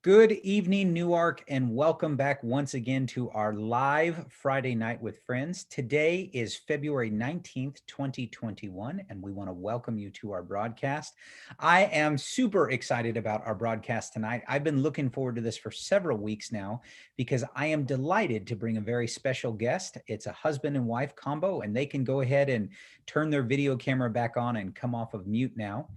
Good evening, Newark, and welcome back once again to our live Friday Night with Friends. Today is February 19th, 2021, and we want to welcome you to our broadcast. I am super excited about our broadcast tonight. I've been looking forward to this for several weeks now because I am delighted to bring a very special guest. It's a husband and wife combo, and they can go ahead and turn their video camera back on and come off of mute now.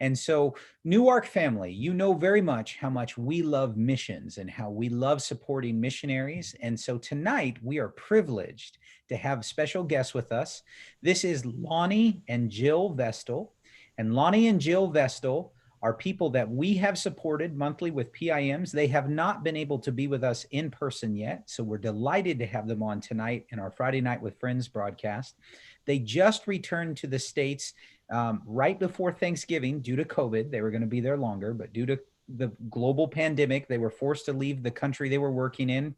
And so, Newark family, you know very much how much we love missions and how we love supporting missionaries. And so tonight we are privileged to have special guests with us. This is Lonnie and Jill Vestal. And Lonnie and Jill Vestal are people that we have supported monthly with PIMs. They have not been able to be with us in person yet. So we're delighted to have them on tonight in our Friday Night with Friends broadcast. They just returned to the States right before Thanksgiving due to COVID. They were going to be there longer, but due to the global pandemic, they were forced to leave the country they were working in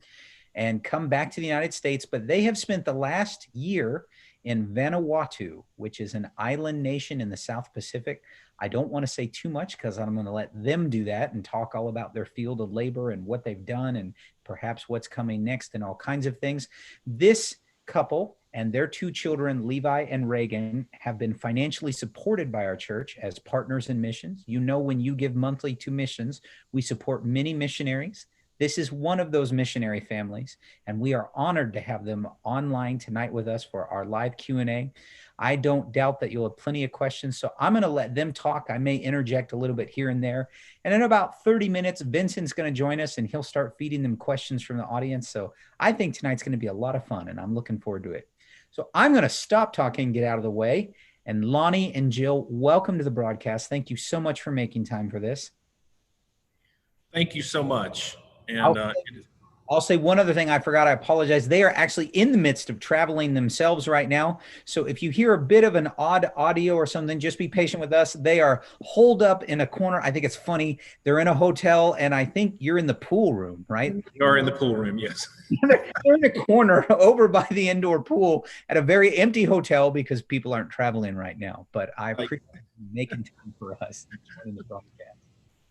and come back to the United States. But they have spent the last year in Vanuatu, which is an island nation in the South Pacific. I don't want to say too much because I'm going to let them do that and talk all about their field of labor and what they've done and perhaps what's coming next and all kinds of things. This couple and their two children, Levi and Reagan, have been financially supported by our church as partners in missions. You know, when you give monthly to missions, we support many missionaries. This is one of those missionary families, and we are honored to have them online tonight with us for our live Q&A. I don't doubt that you'll have plenty of questions, so I'm going to let them talk. I may interject a little bit here and there. And in about 30 minutes, Vincent's going to join us, and he'll start feeding them questions from the audience. So I think tonight's going to be a lot of fun, and I'm looking forward to it. So I'm going to stop talking and get out of the way. And Lonnie and Jill, welcome to the broadcast. Thank you so much for making time for this. Thank you so much. And I'll say one other thing I forgot. I apologize. They are actually in the midst of traveling themselves right now. So if you hear a bit of an odd audio or something, just be patient with us. They are holed up in a corner. I think it's funny. They're in a hotel, and I think you're in the pool room, right? You are in the pool room, yes. They're in a corner over by the indoor pool at a very empty hotel because people aren't traveling right now. But I appreciate you making time for us in the broadcast.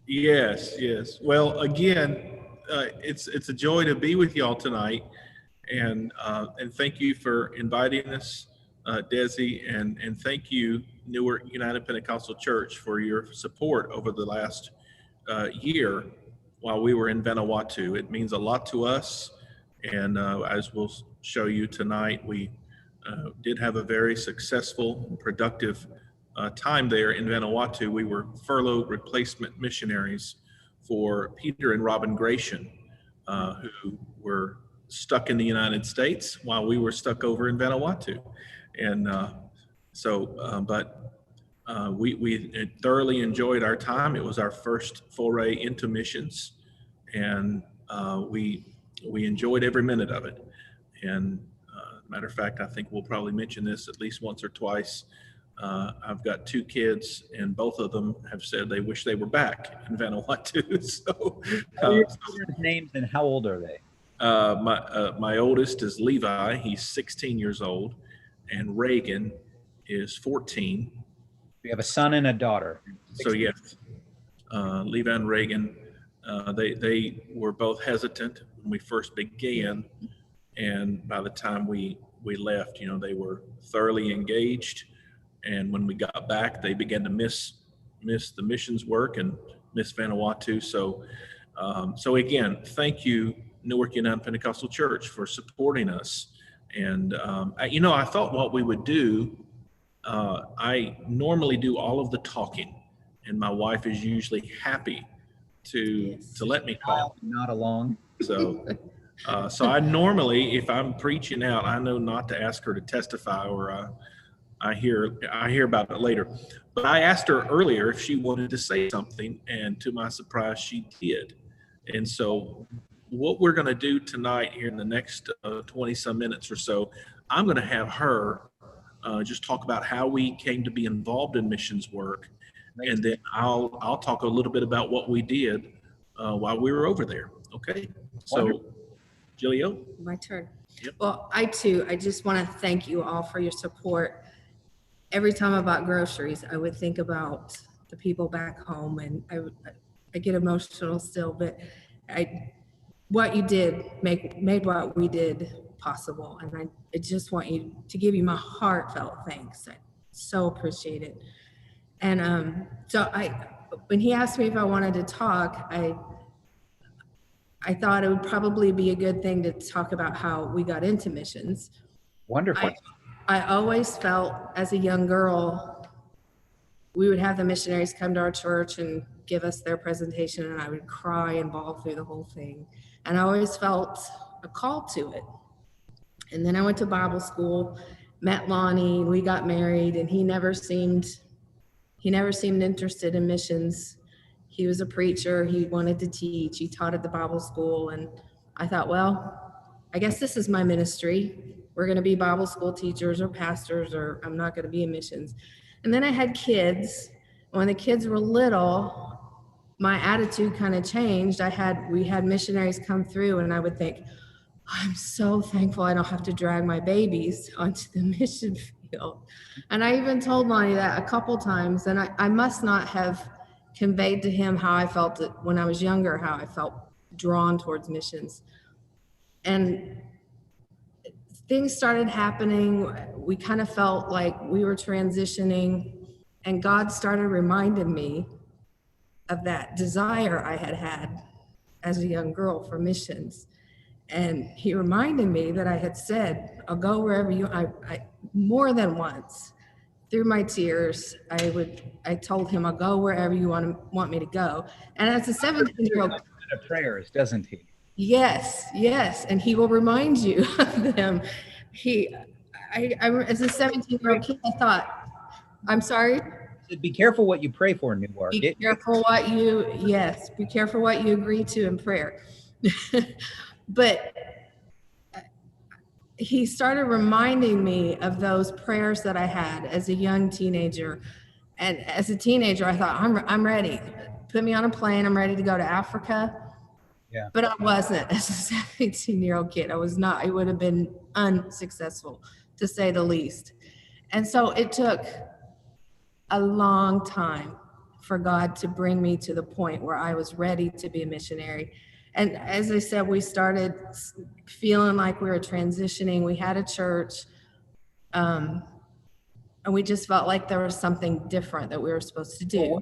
Yes, yes. Well, again, it's a joy to be with y'all tonight, and thank you for inviting us, Desi, and thank you, Newark United Pentecostal Church, for your support over the last year while we were in Vanuatu. It means a lot to us, and as we'll show you tonight, we did have a very successful, productive time there in Vanuatu. We were furloughed replacement missionaries for Peter and Robin Gratian, who were stuck in the United States while we were stuck over in Vanuatu. And we thoroughly enjoyed our time. It was our first foray into missions, and we enjoyed every minute of it. And matter of fact, I think we'll probably mention this at least once or twice. I've got two kids, and both of them have said they wish they were back in Vanuatu. So, your children's names and how old are they? My oldest is Levi. He's 16 years old, and Reagan is 14. We have a son and a daughter. 16. So yes, Levi and Reagan, they were both hesitant when we first began, and by the time we left, you know, they were thoroughly engaged. And when we got back, they began to miss the missions work and miss Vanuatu. So again, thank you, Newark United Pentecostal Church, for supporting us. And I thought what we would do. I normally do all of the talking, and my wife is usually happy to let me talk. Not along. So I normally, if I'm preaching out, I know not to ask her to testify, or I hear about it later. But I asked her earlier if she wanted to say something, and to my surprise, she did. And so what we're going to do tonight here in the next 20 some minutes or so, I'm going to have her just talk about how we came to be involved in missions work. And then I'll talk a little bit about what we did while we were over there. Okay. So Gilio. My turn. Yep. Well, I just want to thank you all for your support. Every time I bought groceries, I would think about the people back home, and get emotional still, but what you did made what we did possible. And I just want you to give you my heartfelt thanks. I so appreciate it. And so when he asked me if I wanted to talk, I thought it would probably be a good thing to talk about how we got into missions. Wonderful. I always felt as a young girl, we would have the missionaries come to our church and give us their presentation, and I would cry and bawl through the whole thing. And I always felt a call to it. And then I went to Bible school, met Lonnie, we got married, and he never seemed interested in missions. He was a preacher. He wanted to teach. He taught at the Bible school. And I thought, well, I guess this is my ministry. We're going to be Bible school teachers or pastors, or I'm not going to be in missions. And then I had kids. When the kids were little, my attitude kind of changed. We had missionaries come through, and I would think, I'm so thankful I don't have to drag my babies onto the mission field. And I even told Lonnie that a couple times, and I must not have conveyed to him how I felt when I was younger, how I felt drawn towards missions. And things started happening. We kind of felt like we were transitioning, and God started reminding me of that desire I had as a young girl for missions. And he reminded me that I had said, I'll go wherever you, I more than once. Through my tears, I told him, I'll go wherever you want me to go. And as a 17-year-old, prayers, doesn't he? Yes, and he will remind you of them. As a 17-year-old kid, I thought, I'm sorry? Be careful what you pray for, Newark. Be careful what you agree to in prayer. But he started reminding me of those prayers that I had as a young teenager. And as a teenager, I thought, I'm ready. Put me on a plane. I'm ready to go to Africa. Yeah. But I wasn't as a 17-year-old kid. I was not. I would have been unsuccessful, to say the least. And so it took a long time for God to bring me to the point where I was ready to be a missionary. And as I said, we started feeling like we were transitioning. We had a church, and we just felt like there was something different that we were supposed to do.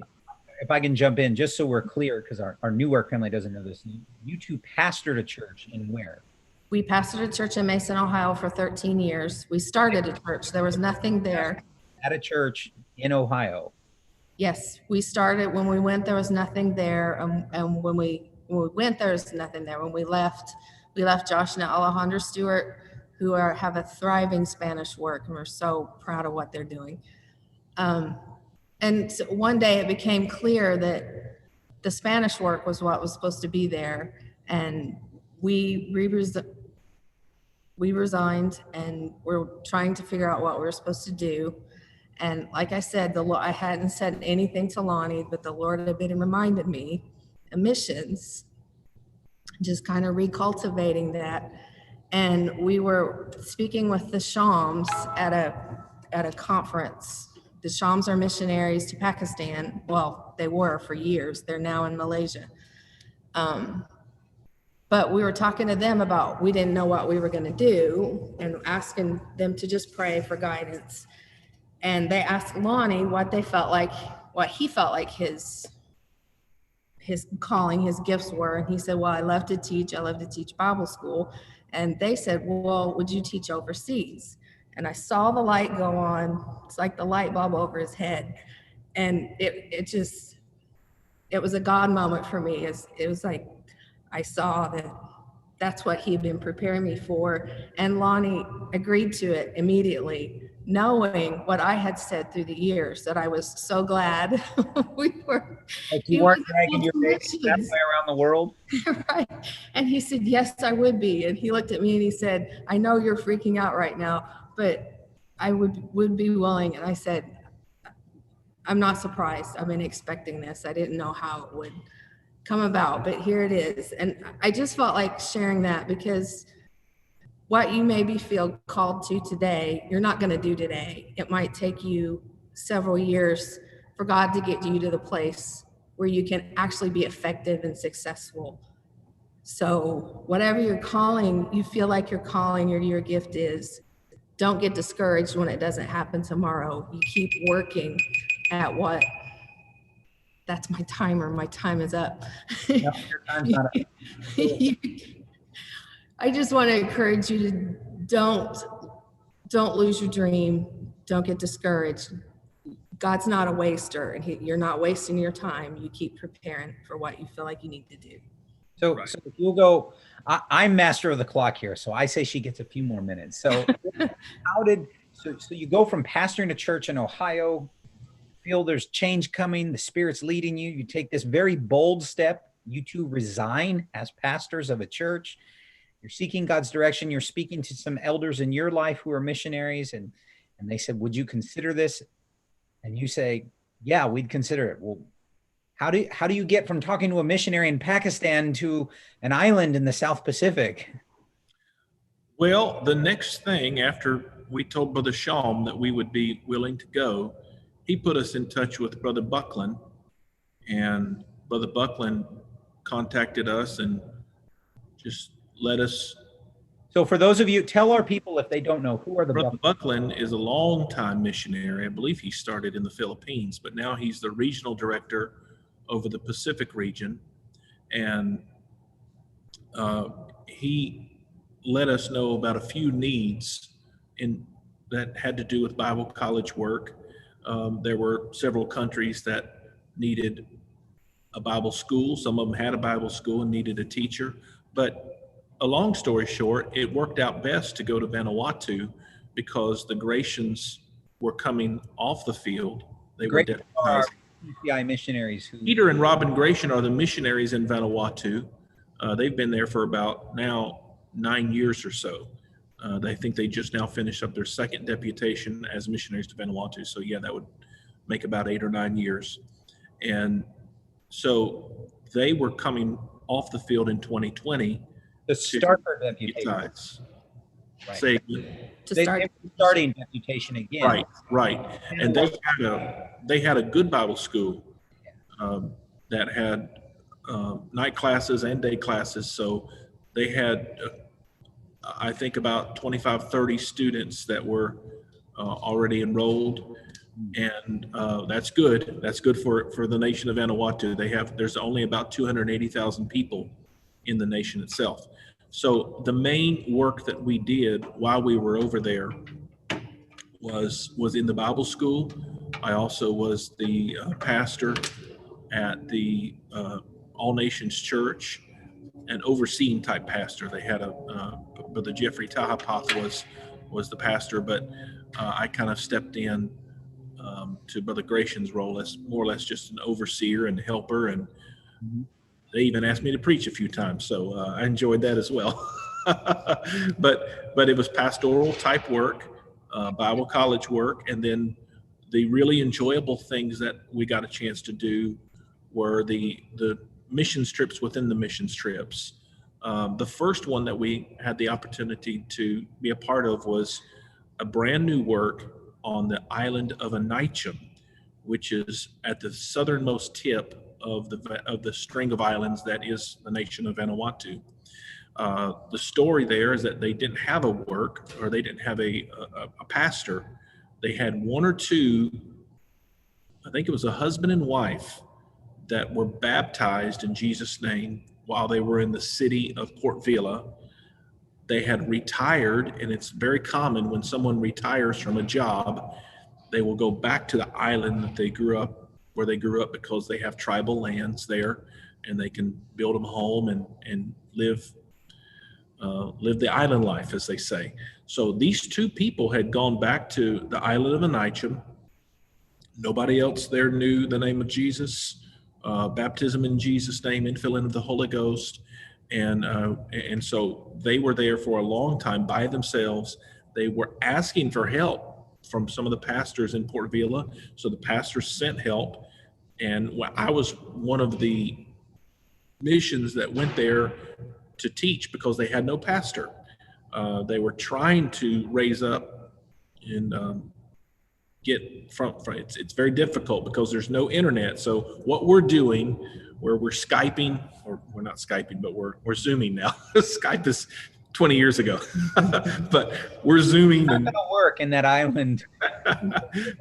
If I can jump in, just so we're clear, because our Newark family doesn't know this, you two pastored a church in where? We pastored a church in Mason, Ohio for 13 years. We started a church. There was nothing there. At a church in Ohio. Yes, we started. When we went, there was nothing there. And when we went, there was nothing there. When we left Josh and Alejandro Stewart, who have a thriving Spanish work, and we're so proud of what they're doing. And so one day it became clear that the Spanish work was what was supposed to be there. And we resigned, and we're trying to figure out what we were supposed to do. And like I said, I hadn't said anything to Lonnie, but the Lord had been reminded me of missions, just kind of recultivating that. And we were speaking with the Shams at a conference. The Shams are missionaries to Pakistan. Well, they were for years. They're now in Malaysia. But we were talking to them about, we didn't know what we were going to do, and asking them to just pray for guidance. And they asked Lonnie what he felt like his calling, his gifts were. And he said, well, I love to teach Bible school. And they said, well, would you teach overseas? And I saw the light go on. It's like the light bulb over his head. And it was a God moment for me. It was like, I saw that's what he'd been preparing me for. And Lonnie agreed to it immediately, knowing what I had said through the years, that I was so glad we were. Like you weren't dragging your baby that way around the world? Right. And he said, yes, I would be. And he looked at me and he said, I know you're freaking out right now, but I would be willing. And I said, I'm not surprised. I've been expecting this. I didn't know how it would come about, but here it is. And I just felt like sharing that, because what you maybe feel called to today, you're not going to do today. It might take you several years for God to get you to the place where you can actually be effective and successful. So whatever your calling, you feel like your calling or your gift is, don't get discouraged when it doesn't happen tomorrow. You keep working at what. That's my timer. My time is up. No, your time's not up. I just want to encourage you to don't lose your dream. Don't get discouraged. God's not a waster, and you're not wasting your time. You keep preparing for what you feel like you need to do. So if you'll go, I'm master of the clock here, so I say she gets a few more minutes. So so you go from pastoring a church in Ohio, feel there's change coming, the Spirit's leading you, you take this very bold step, you two resign as pastors of a church, you're seeking God's direction, you're speaking to some elders in your life who are missionaries, and they said, would you consider this? And you say, yeah, we'd consider it. Well, how do you get from talking to a missionary in Pakistan to an island in the South Pacific? Well, the next thing after we told Brother Shalom that we would be willing to go, he put us in touch with Brother Buckland, and Brother Buckland contacted us and just let us. So for those of you, tell our people if they don't know, who are the Brother Buckland is a longtime missionary. I believe he started in the Philippines, but now he's the regional director over the Pacific region. And he let us know about a few needs that had to do with Bible college work. There were several countries that needed a Bible school. Some of them had a Bible school and needed a teacher. But a long story short, it worked out best to go to Vanuatu because the Gracians were coming off the field. They were deputized. PCI missionaries. Peter and Robin Gratian are the missionaries in Vanuatu. They've been there for about now 9 years or so. I think they just now finished up their second deputation as missionaries to Vanuatu. So yeah, that would make about 8 or 9 years. And so they were coming off the field in 2020. The start their deputation. Right. Say, to start starting deputation again. Right. And they had a good Bible school that had night classes and day classes. So they had, I think, about 25, 30 students that were already enrolled. And that's good. That's good for the nation of Vanuatu. There's only about 280,000 people in the nation itself. So the main work that we did while we were over there was in the Bible school. I also was the pastor at the All Nations Church, an overseeing type pastor. They had Brother Jeffrey Tahapath was the pastor, but I kind of stepped in to Brother Gratian's role as more or less just an overseer and helper, and they even asked me to preach a few times, so I enjoyed that as well. But it was pastoral type work, Bible college work, and then the really enjoyable things that we got a chance to do were the missions trips within the missions trips. The first one that we had the opportunity to be a part of was a brand new work on the island of Anicham, which is at the southernmost tip of the string of islands that is the nation of Vanuatu. The story there is that they didn't have a work, or they didn't have a pastor. They had one or two, I think it was a husband and wife, that were baptized in Jesus' name while they were in the city of Port Vila. They had retired, and it's very common when someone retires from a job, they will go back to the island that they grew up, where they grew up, because they have tribal lands there, and they can build them a home and live the island life, as they say. So these two people had gone back to the island of Anicham. Nobody else there knew the name of Jesus, baptism in Jesus' name, infilling of the Holy Ghost. And so they were there for a long time by themselves. They were asking for help from some of the pastors in Port Vila. So the pastors sent help. And I was one of the missions that went there to teach because they had no pastor. They were trying to raise up in get from it's very difficult because there's no internet. So what we're doing, where we're Skyping, or we're not Skyping, but we're Zooming now. Skype is 20 years ago, but we're Zooming. It's not going to work in that island.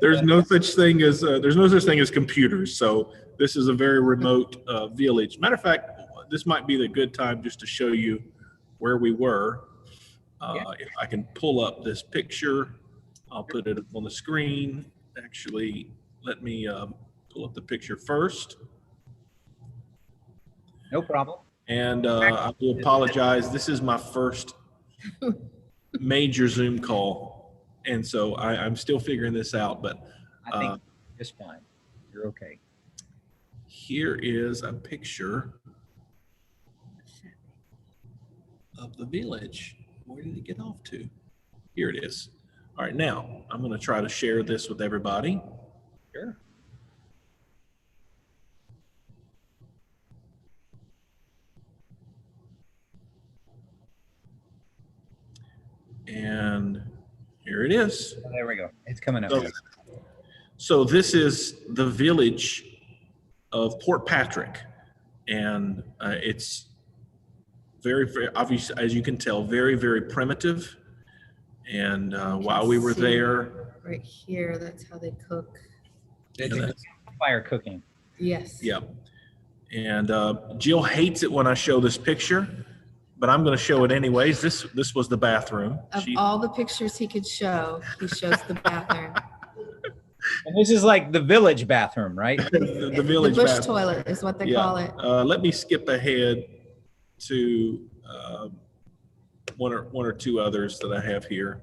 There's no such thing as computers. So this is a very remote village. Matter of fact, this might be the good time just to show you where we were. If I can pull up this picture, I'll put it on the screen. Actually, let me pull up the picture first. No problem. And I do apologize. This is my first major Zoom call. And so I'm still figuring this out, but I think just fine. You're okay. Here is a picture of the village. Where did it get off to? Here it is. All right, now I'm going to try to share this with everybody. Sure. And here it is. Oh, there we go. It's coming up. So this is the village of Port Patrick, and it's very, very obvious, as you can tell, very, very primitive. And while we were there, right here, that's how they cook. It's a fire cooking. Yes. Yeah. And Jill hates it when I show this picture, but I'm going to show it anyways. This was the bathroom. Of all the pictures he could show, he shows the bathroom. And this is like the village bathroom, right? the village the bush bathroom. toilet is what they call it. Let me skip ahead to one or two others that I have here.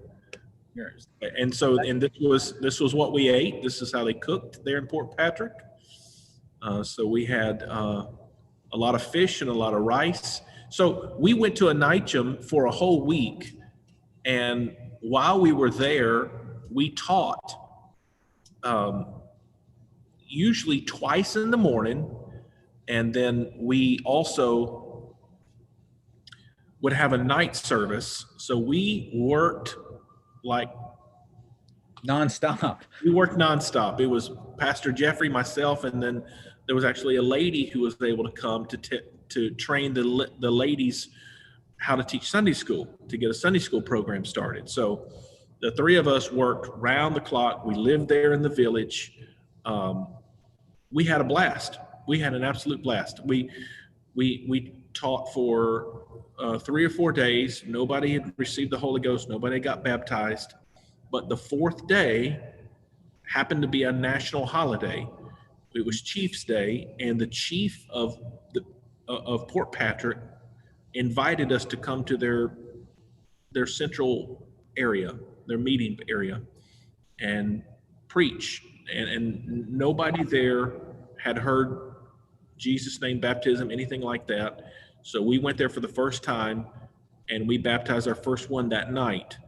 And so, and this was what we ate. This is how they cooked there in Port Patrick. So we had a lot of fish and a lot of rice. So we went to Anicham for a whole week, and while we were there, we taught usually twice in the morning, and then we also would have a night service. So we worked like nonstop. We worked nonstop. It was Pastor Jeffrey, myself, and then there was actually a lady who was able to come to train the ladies how to teach Sunday school, to get a Sunday school program started. So the three of us worked round the clock. We lived there in the village. We had a blast. We had an absolute blast. We taught for 3 or 4 days. Nobody had received the Holy Ghost. Nobody got baptized. But the fourth day happened to be a national holiday. It was Chief's Day, and the chief of Port Patrick invited us to come to their central area, their meeting area, and preach. And nobody there had heard Jesus' name baptism, anything like that. So we went there for the first time, and we baptized our first one that night.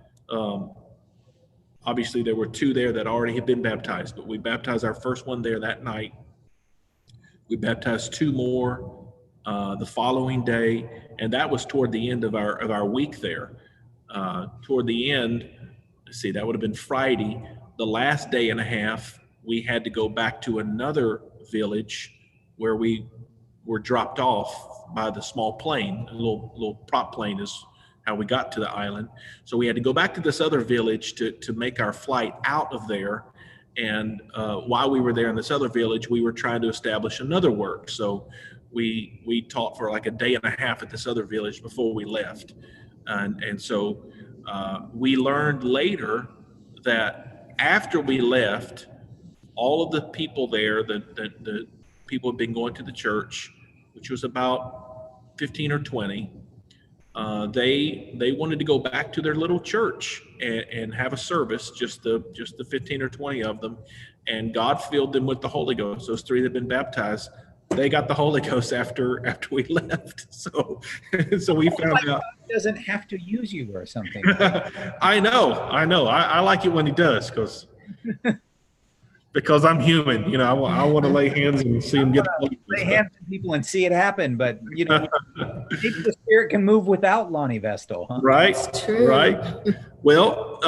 Obviously, there were 2 there that already had been baptized, but we baptized our first one there that night. We baptized 2 more the following day, and that was toward the end of our week there. Toward the end, let's see, that would have been Friday. The last day and a half, we had to go back to another village where we were dropped off by the small plane. A little prop plane is how we got to the island. So we had to go back to this other village to make our flight out of there. And while we were there in this other village, we were trying to establish another work. So we taught for like a day and a half at this other village before we left. And so we learned later that after we left, all of the people there, the people had been going to the church, which was about 15 or 20, they wanted to go back to their little church and have a service, just the 15 or 20 of them, and God filled them with the Holy Ghost. Those 3 that had been baptized, they got the Holy Ghost after we left. So we found out God doesn't have to use you or something. I know. I like it when he does, because I'm human. You know, I want to lay hands and see him get the Holy Ghost. Lay hands on people and see it happen, but you know, maybe the Spirit can move without Lonnie Vestal, huh? Right. It's true. Right. Well,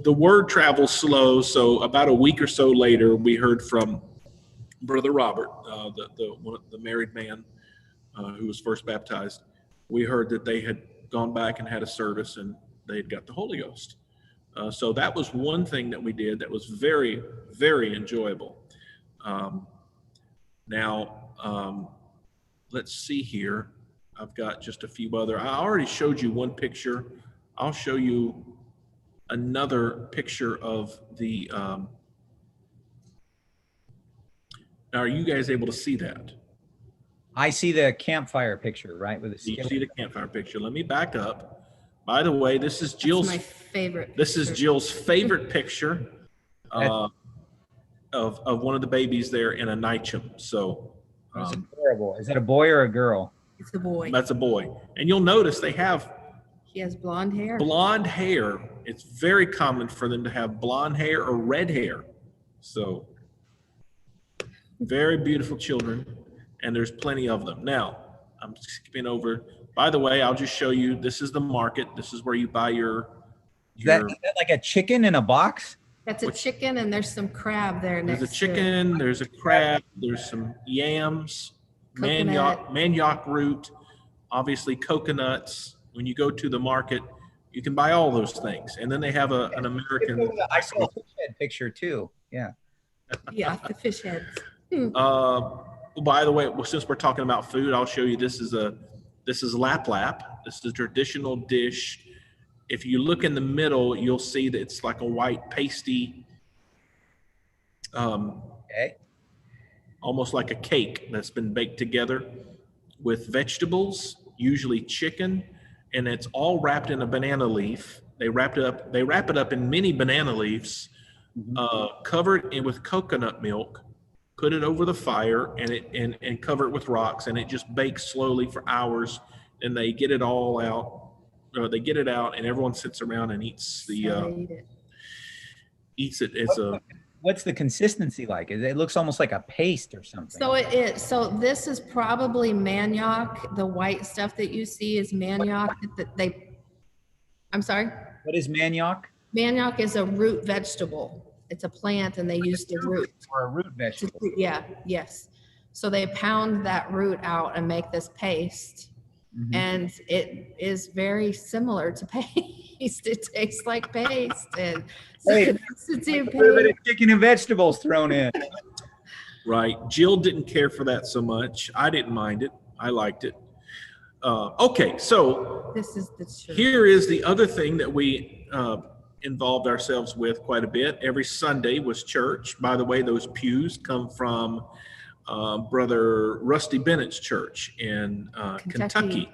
the word travels slow. So about a week or so later, we heard from Brother Robert, the married man who was first baptized. We heard that they had gone back and had a service and they had got the Holy Ghost. So that was one thing that we did that was very, very enjoyable. Now, let's see here. I've got just a few other. I already showed you one picture. I'll show you another picture of the. Now, are you guys able to see that? I see the campfire picture, right? With the You see the campfire picture. Let me back up. By the way, this is Jill's. That's my favorite. This is Jill's favorite picture of one of the babies there in a NYCHM. So. That's adorable. Is that a boy or a girl? It's a boy. That's a boy. And you'll notice they have He has blonde hair. blonde hair. It's very common for them to have blonde hair or red hair. So very beautiful children, and there's plenty of them. Now, I'm skipping over. By the way, I'll just show you, this is the market. This is where you buy your Is that like a chicken in a box? That's a chicken, and there's some crab there next there's a to chicken, there's a crab, there's some yams, manioc root, obviously coconuts. When you go to the market, you can buy all those things. And then they have an American. I saw a fish head picture too. Yeah. Yeah, the fish heads. By the way, since we're talking about food, I'll show you. This is lap lap. This is a traditional dish. If you look in the middle, you'll see that it's like a white pasty, Okay. almost like a cake that's been baked together with vegetables, usually chicken, and it's all wrapped in a banana leaf. They wrap it up in many banana leaves, covered in with coconut milk, put it over the fire, and cover it with rocks, and it just bakes slowly for hours. And they get it all out. They get it out, and everyone sits around and eats eats it. It's What's the consistency like? It looks almost like a paste or something. So it is. So this is probably manioc. The white stuff that you see is manioc. I'm sorry? What is manioc? Manioc is a root vegetable. It's a plant, and they use the root. Or a root vegetable. Yeah, yes. So they pound that root out and make this paste. Mhm. And it is very similar to paste. It tastes like paste, and Hey, substitute a little bit paste. of chicken and vegetables thrown in. right. Jill didn't care for that so much. I didn't mind it. I liked it. Okay, so This is the truth. here is the other thing that we involved ourselves with quite a bit. Every Sunday was church. By the way, those pews come from Brother Rusty Bennett's church in Kentucky.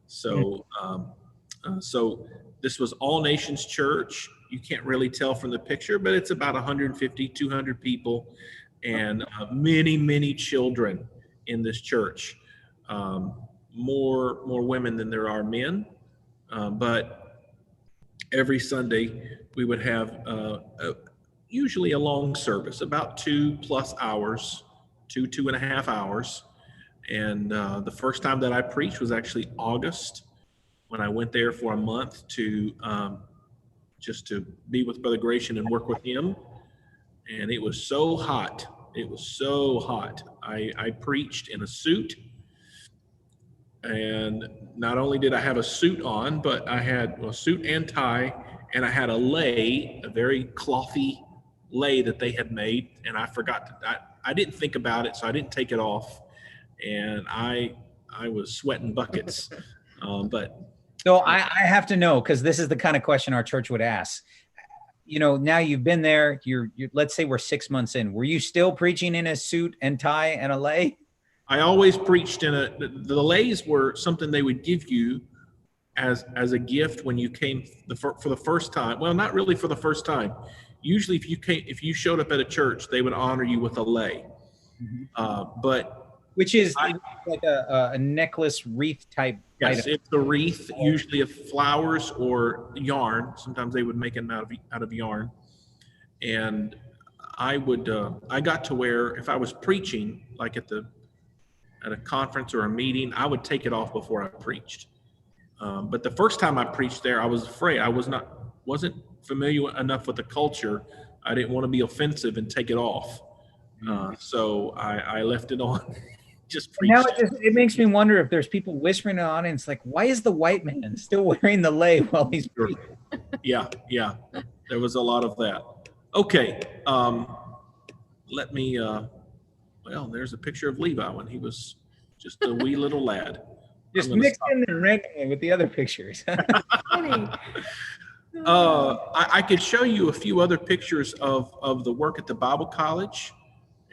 So, so this was All Nations Church. You can't really tell from the picture, but it's about 150, 200 people, and many, many children in this church. More women than there are men, but every Sunday we would have usually a long service, about 2+ hours. 2.5 hours. And the first time that I preached was actually August, when I went there for a month to just to be with Brother Gratian and work with him. And it was so hot. It was so hot. I preached in a suit. And not only did I have a suit on, but I had a suit and tie, and I had a lei, a very clothy lei that they had made. And I forgot to, I didn't think about it, so I didn't take it off, and I was sweating buckets. So I have to know, because this is the kind of question our church would ask. You know, now you've been there. You're let's say we're 6 months in. Were you still preaching in a suit and tie and a lei? I always preached in the leis were something they would give you as a gift when you came for the first time. Well, not really for the first time. Usually, if you showed up at a church, they would honor you with a lei. But which is like a necklace wreath type. Yes, item. it's a wreath, usually of flowers or yarn. Sometimes they would make it out of yarn. And I got to where if I was preaching, like at a conference or a meeting, I would take it off before I preached. But the first time I preached there, I was afraid. I wasn't familiar enough with the culture. I didn't want to be offensive and take it off. So I left it on. Just Now preached. it makes me wonder if there's people whispering in the audience, like, why is the white man still wearing the lei while he's preaching? Yeah. There was a lot of that. Okay. Let me, well, there's a picture of Levi when he was just a wee little lad. Just mixed in there randomly with the other pictures. I could show you a few other pictures of the work at the Bible College,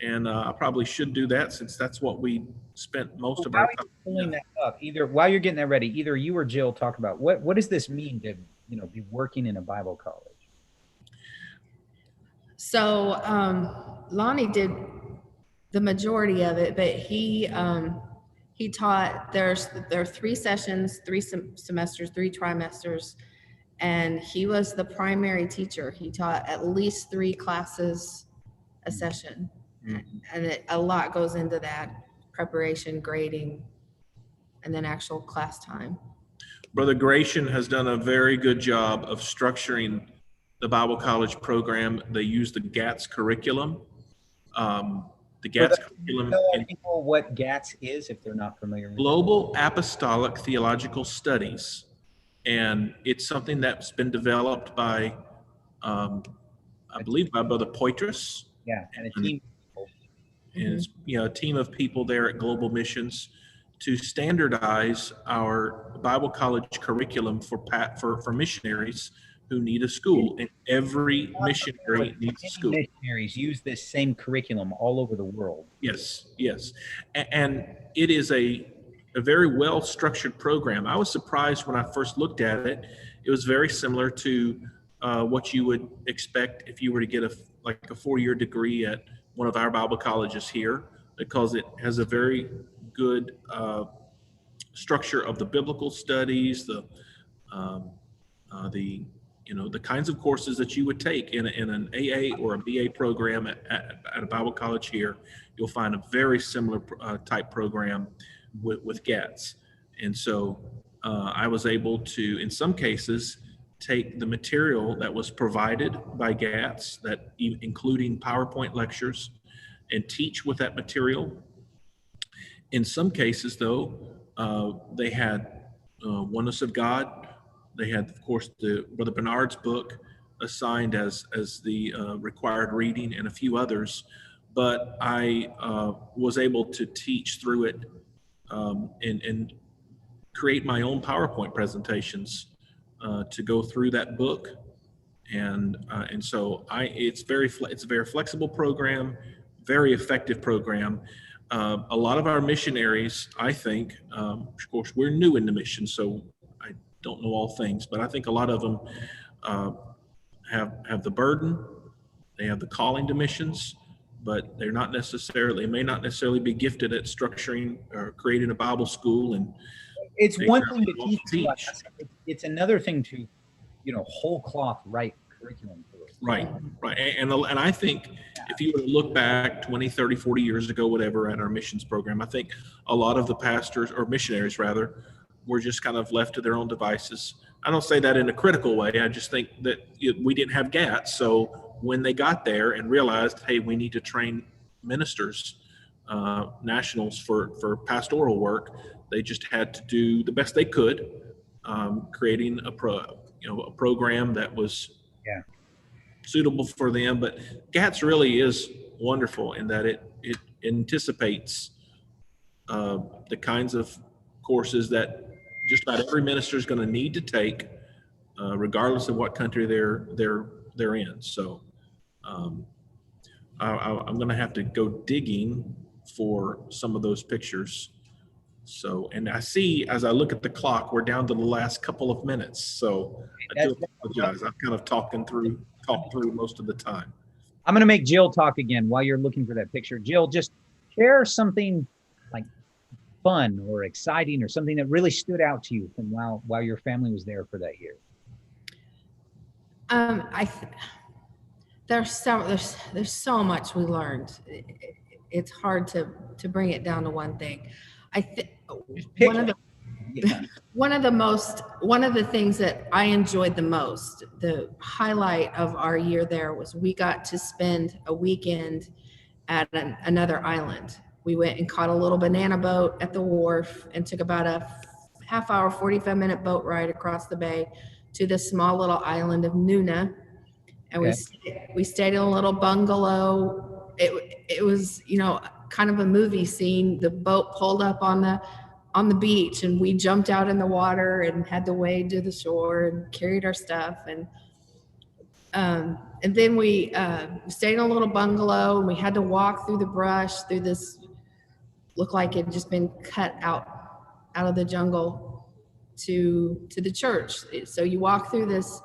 and I probably should do that since that's what we spent most of our time. Pulling that up, either while you're getting that ready, either you or Jill talk about what does this mean to be working in a Bible college? So Lonnie did the majority of it, but he taught. There are 3 sessions, 3 semesters, 3 trimesters, and he was the primary teacher. He taught at least 3 classes a session, and a lot goes into that: preparation, grading, and then actual class time. Brother Gratian has done a very good job of structuring the Bible College program. They use the GATS curriculum. The GATS curriculum. Tell people what GATS is if they're not familiar with Global Apostolic Theological Studies. And it's something that's been developed by, I believe, by Brother Poitras. Yeah, and a team. And it's, a team of people there at Global Missions to standardize our Bible college curriculum for missionaries who need a school, and every missionary needs a school. Missionaries use this same curriculum all over the world. Yes. And it is a very well-structured program. I was surprised when I first looked at it. It was very similar to what you would expect if you were to get a 4-year degree at one of our Bible colleges here, because it has a very good structure of the biblical studies, the kinds of courses that you would take in an AA or a BA program at a Bible college here. You'll find a very similar type program with GATS. And so I was able to, in some cases, take the material that was provided by GATS, that including PowerPoint lectures, and teach with that material. In some cases, though, they had Oneness of God. They had, of course, the Brother Bernard's book assigned as the required reading, and a few others. But I was able to teach through it and create my own PowerPoint presentations to go through that book. And so it's a very flexible program, very effective program. A lot of our missionaries, I think, of course, we're new in the mission, so I don't know all things, but I think a lot of them have the burden, they have the calling to missions, but they may not necessarily be gifted at structuring or creating a Bible school. And it's one thing to teach. It's another thing to, whole cloth write curriculum for it. Right. And I think if you were to look back 20, 30, 40 years ago, whatever, at our missions program, I think a lot of the pastors, or missionaries rather, were just kind of left to their own devices. I don't say that in a critical way. I just think that we didn't have GATS. So when they got there and realized, hey, we need to train ministers, nationals for pastoral work, they just had to do the best they could, creating a program that was suitable for them. But GATS really is wonderful in that it anticipates the kinds of courses that just about every minister is going to need to take, regardless of what country they're in. So I'm going to have to go digging for some of those pictures. So, and I see, as I look at the clock, we're down to the last couple of minutes. So I do apologize. I'm kind of talked through most of the time. I'm going to make Jill talk again while you're looking for that picture. Jill, just share something like fun or exciting or something that really stood out to you from while your family was there for that year. There's so much we learned. It's hard to bring it down to one thing. Yeah. One of the things that I enjoyed the most, the highlight of our year there, was we got to spend a weekend at another island. We went and caught a little banana boat at the wharf and took about a half hour, 45-minute boat ride across the bay to the small little island of Nuna. And we stayed in a little bungalow. It was, kind of a movie scene. The boat pulled up on the beach, and we jumped out in the water and had to wade to the shore and carried our stuff. And then we stayed in a little bungalow, and we had to walk through the brush, through this, looked like it had just been cut out of the jungle to the church. So you walk through this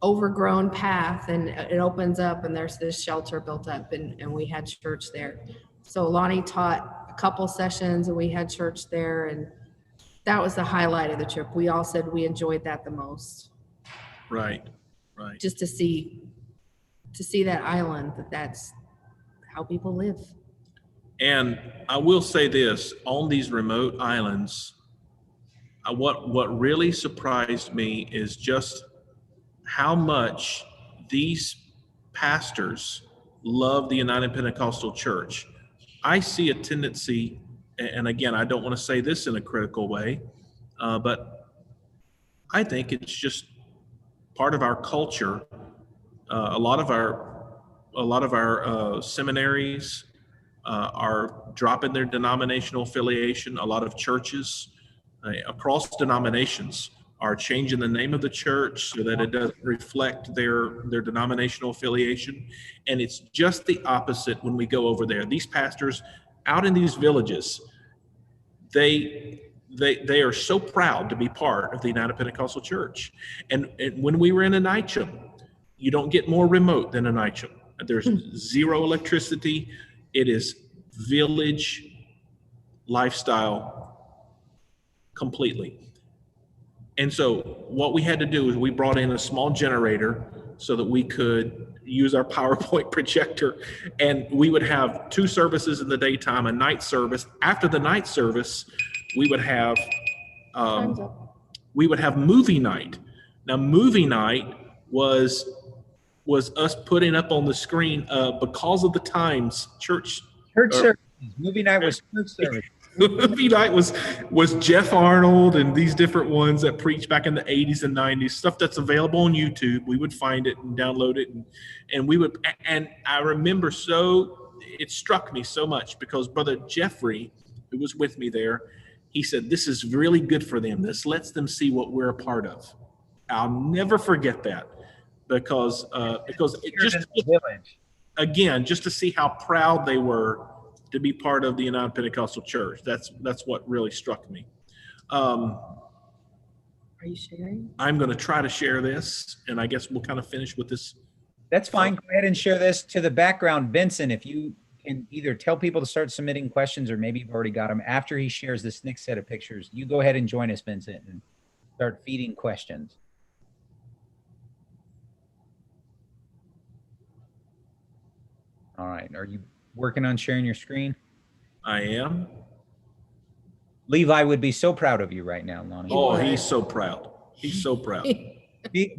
overgrown path, and it opens up, and there's this shelter built up, and we had church there. So Lonnie taught a couple sessions, and we had church there, and that was the highlight of the trip. We all said we enjoyed that the most. Right. Just to see that island, that's how people live. And I will say this, on these remote islands, what really surprised me is just how much these pastors love the United Pentecostal Church. I see a tendency, and again, I don't want to say this in a critical way, but I think it's just part of our culture. A lot of our seminaries are dropping their denominational affiliation. A lot of churches across denominations are changing the name of the church so that it doesn't reflect their denominational affiliation. And it's just the opposite when we go over there. These pastors out in these villages, they are so proud to be part of the United Pentecostal Church. And when we were in Anicham, you don't get more remote than Anicham. There's zero electricity. It is village lifestyle completely. And so what we had to do is we brought in a small generator so that we could use our PowerPoint projector, and we would have 2 services in the daytime, a night service. After the night service, we would have movie night. Now, movie night was us putting up on the screen because of the times church service. Movie night was church service. Movie night was Jeff Arnold and these different ones that preached back in the 80s and 90s, stuff that's available on YouTube. We would find it and download it, and I remember it struck me so much because Brother Jeffrey, who was with me there, he said, this is really good for them. This lets them see what we're a part of. I'll never forget that because it just to see how proud they were to be part of the United Pentecostal Church. That's what really struck me. Are you sharing? I'm going to try to share this, and I guess we'll kind of finish with this. That's fine. Go ahead and share this to the background. Vincent, if you can either tell people to start submitting questions, or maybe you've already got them. After he shares this next set of pictures, you go ahead and join us, Vincent, and start feeding questions. All right. Are you working on sharing your screen? I am. Levi would be so proud of you right now, Lonnie. Oh, he's so proud. He's so proud.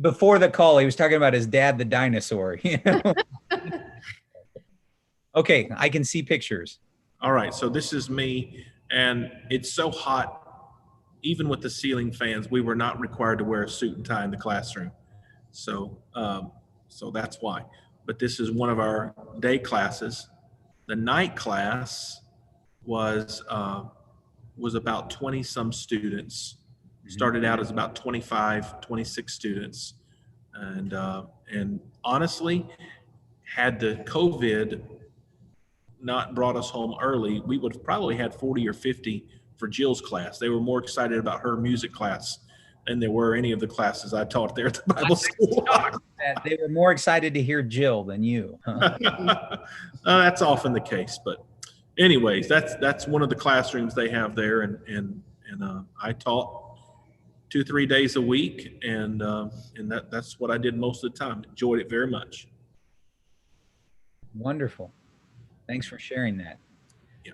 Before the call, he was talking about his dad, the dinosaur. Okay, I can see pictures. All right, so this is me, and it's so hot. Even with the ceiling fans, we were not required to wear a suit and tie in the classroom. So that's why. But this is one of our day classes. The night class was about 20 some students. Started out as about 25, 26 students. And honestly, had the COVID not brought us home early, we would have probably had 40 or 50 for Jill's class. They were more excited about her music class than there were any of the classes I taught there at the Bible school. They were more excited to hear Jill than you. That's often the case, but anyways, that's one of the classrooms they have there, and I taught 2-3 days a week, and that's what I did most of the time. Enjoyed it very much. Wonderful. Thanks for sharing that. Yeah.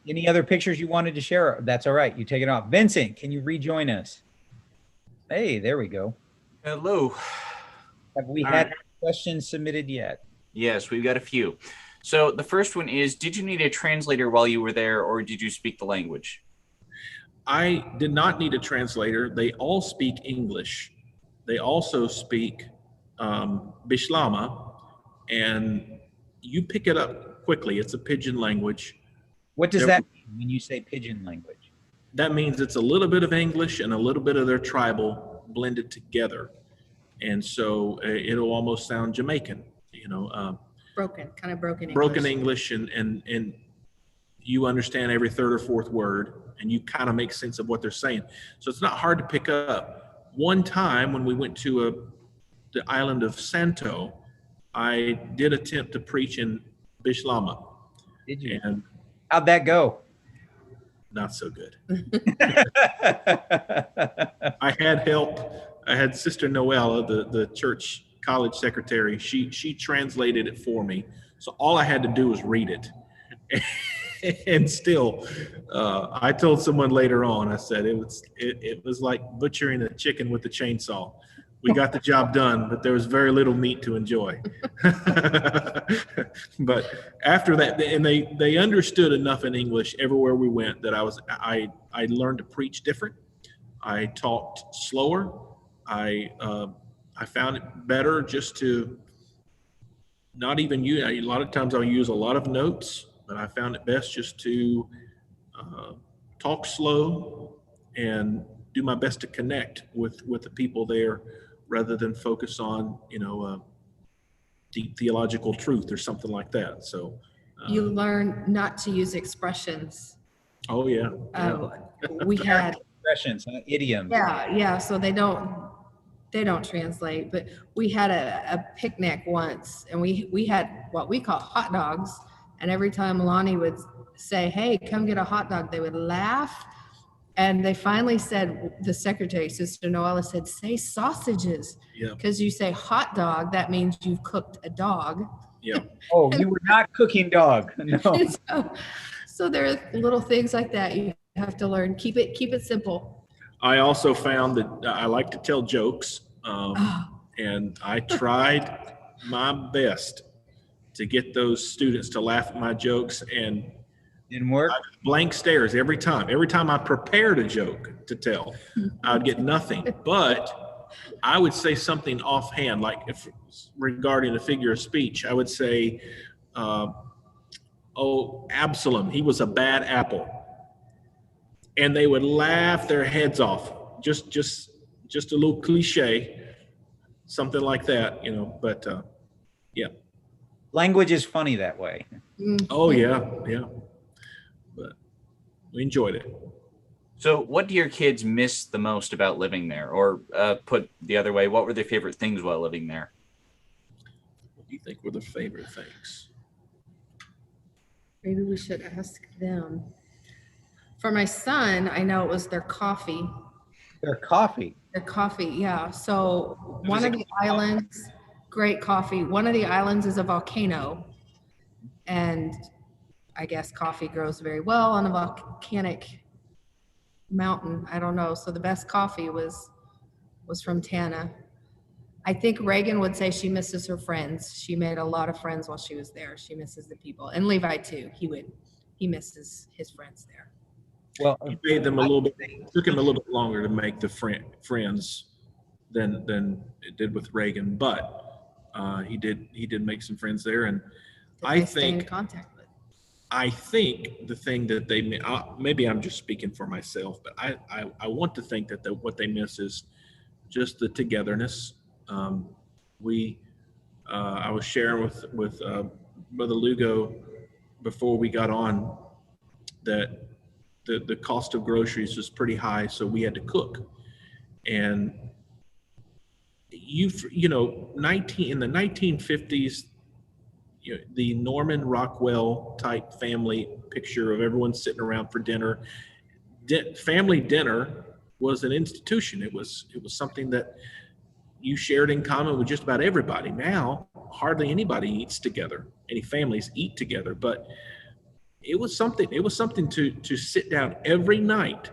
Any other pictures you wanted to share? That's all right. You take it off. Vincent, can you rejoin us? Hey, there we go. Hello. Have we had questions submitted yet? Yes, we've got a few. So the first one is, did you need a translator while you were there, or did you speak the language? I did not need a translator. They all speak English. They also speak Bislama, and you pick it up quickly. It's a pidgin language. What does that mean when you say pidgin language? That means it's a little bit of English and a little bit of their tribal blended together. And so it'll almost sound Jamaican, Broken English. Broken English, and you understand every third or fourth word, and you kind of make sense of what they're saying. So it's not hard to pick up. One time when we went to the island of Santo, I did attempt to preach in Bislama. Did you? And how'd that go? Not so good. I had help. I had Sister Noella, the church college secretary. She translated it for me. So all I had to do was read it. And still, I told someone later on, I said it was like butchering a chicken with a chainsaw. We got the job done, but there was very little meat to enjoy. But after that, and they understood enough in English everywhere we went that I learned to preach different. I talked slower. I found it better just to not even use. A lot of times I'll use a lot of notes, but I found it best just to talk slow and do my best to connect with the people there, rather than focus on deep theological truth or something like that. So you learn not to use expressions. Oh yeah. We had expressions, idioms. Yeah. So they don't translate. But we had a picnic once, and we had what we call hot dogs. And every time Lonnie would say, "Hey, come get a hot dog," they would laugh. And they finally said, the secretary, Sister Noella, said, "Say sausages." Yeah. Because you say hot dog, that means you've cooked a dog. Yeah. Oh, you were not cooking dog. No. So there are little things like that you have to learn. Keep it simple. I also found that I like to tell jokes, and I tried my best to get those students to laugh at my jokes, and didn't work. Blank stares every time. Every time I prepared a joke to tell, I would get nothing. But I would say something offhand, like regarding a figure of speech. I would say, "Oh, Absalom, he was a bad apple," and they would laugh their heads off. Just a little cliche, something like that, But yeah. Language is funny that way. Oh yeah. But we enjoyed it. So what do your kids miss the most about living there? Or put the other way, what were their favorite things while living there? What do you think were their favorite things? Maybe we should ask them. For my son, I know it was their coffee. Their coffee? Their coffee, yeah. So one of the islands, great coffee. One of the islands is a volcano. And I guess coffee grows very well on a volcanic mountain. I don't know. So the best coffee was from Tana. I think Reagan would say she misses her friends. She made a lot of friends while she was there. She misses the people. And Levi too. He misses his friends there. Well, he made them a little bit. It took him a little bit longer to make the friends than it did with Reagan, but he did make some friends there, and I stay in contact with. I think the thing that they maybe I'm just speaking for myself, but I want to think that what they miss is just the togetherness. I was sharing with Brother Lugo before we got on that the cost of groceries was pretty high, so we had to cook. And in the 1950s, the Norman Rockwell type family picture of everyone sitting around for dinner. Family dinner was an institution. It was something that you shared in common with just about everybody. Now, hardly anybody eats together. Any families eat together, but it was something. It was something to sit down every night,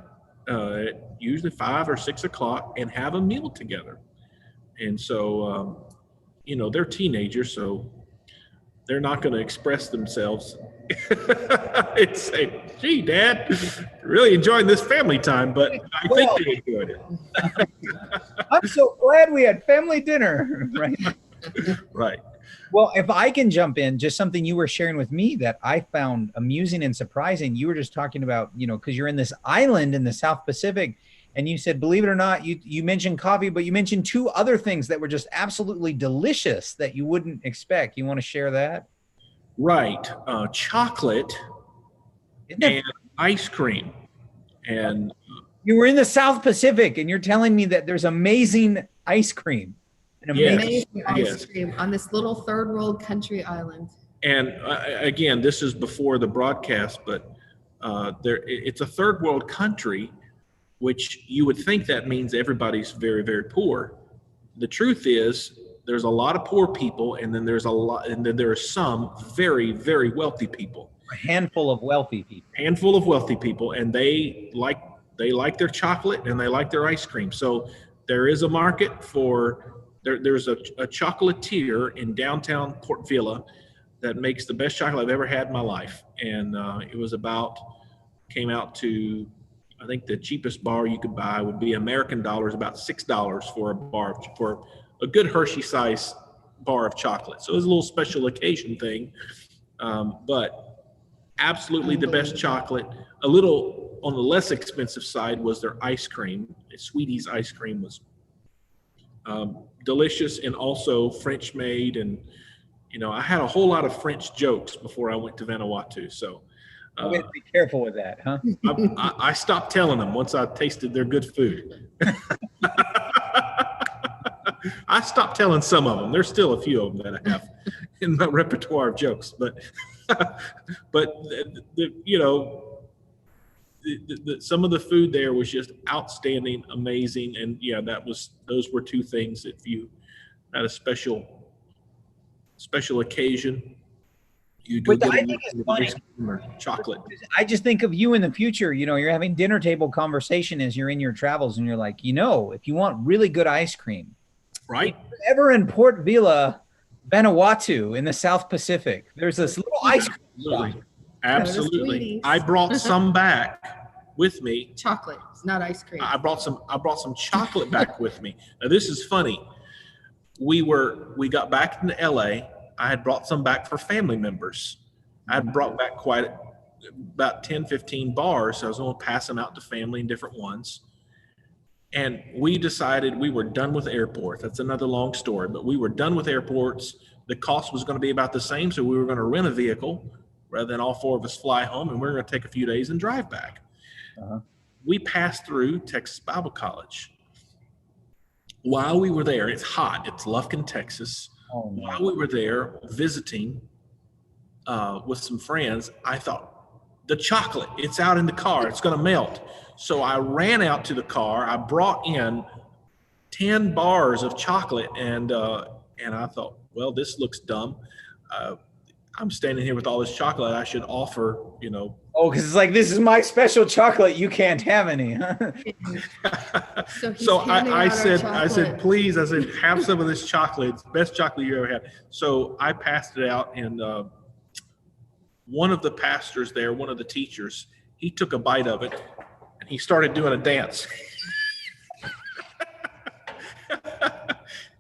usually 5 or 6 o'clock, and have a meal together. And so, they're teenagers, so they're not going to express themselves and say, "Gee, Dad, really enjoying this family time," but I think they enjoyed it. I'm so glad we had family dinner, right? Right. Well, if I can jump in, just something you were sharing with me that I found amusing and surprising. You were just talking about, because you're in this island in the South Pacific, and you said, believe it or not, you mentioned coffee, but you mentioned two other things that were just absolutely delicious that you wouldn't expect. You want to share that? Right. Chocolate and ice cream. And you were in the South Pacific, and you're telling me that there's amazing ice cream. Amazing ice cream on this little third world country island. And again, this is before the broadcast, but it's a third world country, which you would think that means everybody's very, very poor. The truth is, there's a lot of poor people, and then there are some very, very wealthy people. A handful of wealthy people. And they like their chocolate and they like their ice cream. So there is a market for. There's a chocolatier in downtown Port Vila that makes the best chocolate I've ever had in my life. And came out to, I think the cheapest bar you could buy would be American dollars, about $6 for a good Hershey size bar of chocolate. So it was a little special occasion thing, but absolutely the best chocolate. A little on the less expensive side was their ice cream. Sweetie's ice cream was delicious and also French made. And, I had a whole lot of French jokes before I went to Vanuatu. So I'm going to be careful with that, huh? I stopped telling them once I tasted their good food. I stopped telling some of them. There's still a few of them that I have in my repertoire of jokes, but some of the food there was just outstanding, amazing, and those were two things. If you had a special occasion, you do get ice cream or chocolate. I just think of you in the future. You're having dinner table conversation as you're in your travels, and you're like, if you want really good ice cream, right? If you're ever in Port Vila, Vanuatu in the South Pacific, there's this little ice cream. Absolutely. I brought some back with me. Chocolate, it's not ice cream. I brought some chocolate back with me. Now this is funny. We got back into LA. I had brought some back for family members. I had brought back about 10, 15 bars. So I was going to pass them out to family and different ones. And we decided we were done with airports. That's another long story, but we were done with airports. The cost was going to be about the same. So we were going to rent a vehicle rather than all four of us fly home, and we were going to take a few days and drive back. We passed through Texas Bible College. While we were there, it's hot. It's Lufkin, Texas. Oh, no. While we were there visiting with some friends, I thought, the chocolate, it's out in the car. It's going to melt. So I ran out to the car. I brought in 10 bars of chocolate, and I thought, well, this looks dumb. I'm standing here with all this chocolate. I should offer, Oh, because it's like, this is my special chocolate. You can't have any. Huh? So I said, please, have some of this chocolate. It's the best chocolate you ever had. So I passed it out, and one of the pastors there, one of the teachers, he took a bite of it, and he started doing a dance.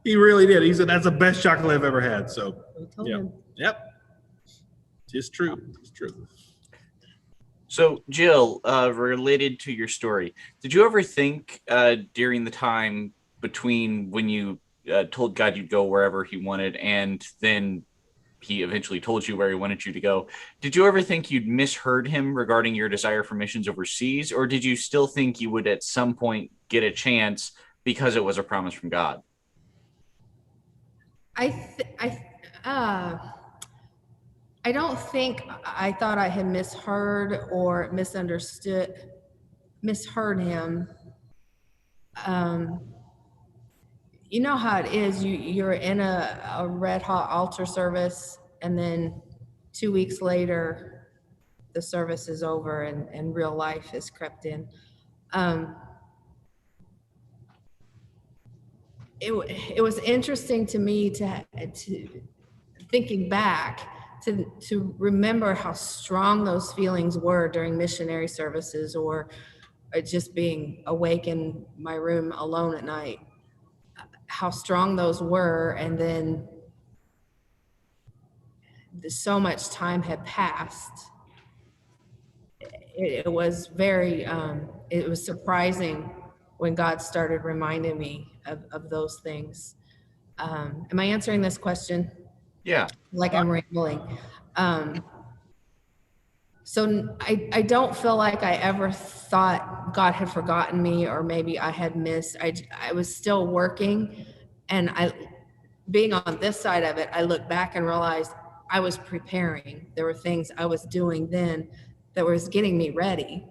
He really did. He said, that's the best chocolate I've ever had. So, yep. It's true. It's true. So, Jill, related to your story, did you ever think during the time between when you told God you'd go wherever he wanted and then he eventually told you where he wanted you to go, did you ever think you'd misheard him regarding your desire for missions overseas, or did you still think you would at some point get a chance because it was a promise from God? I don't think I thought I had misheard or misheard him. You know how it is. You're in a red hot altar service, and then 2 weeks later, the service is over and real life has crept in. It was interesting to me to thinking back to remember how strong those feelings were during missionary services, or just being awake in my room alone at night, how strong those were. And then so much time had passed. It was very, it was surprising when God started reminding me of those things. Am I answering this question? Yeah. Like I'm rambling. So I don't feel like I ever thought God had forgotten me, or maybe I had missed. I was still working, and being on this side of it, I look back and realized I was preparing. There were things I was doing then that was getting me ready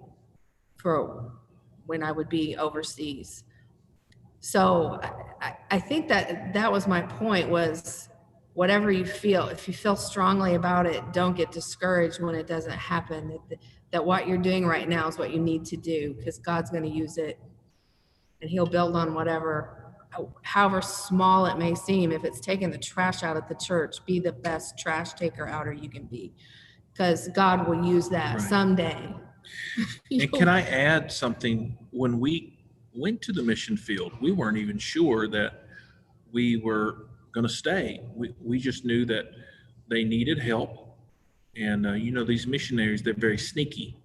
for when I would be overseas. So I think that was my point, was whatever you feel, if you feel strongly about it, don't get discouraged when it doesn't happen. That what you're doing right now is what you need to do, because God's going to use it, and he'll build on whatever, however small it may seem. If it's taking the trash out of the church, be the best trash taker outer you can be, because God will use that someday. And can I add something? When we went to the mission field, we weren't even sure that we were going to stay. We just knew that they needed help. And, these missionaries, they're very sneaky.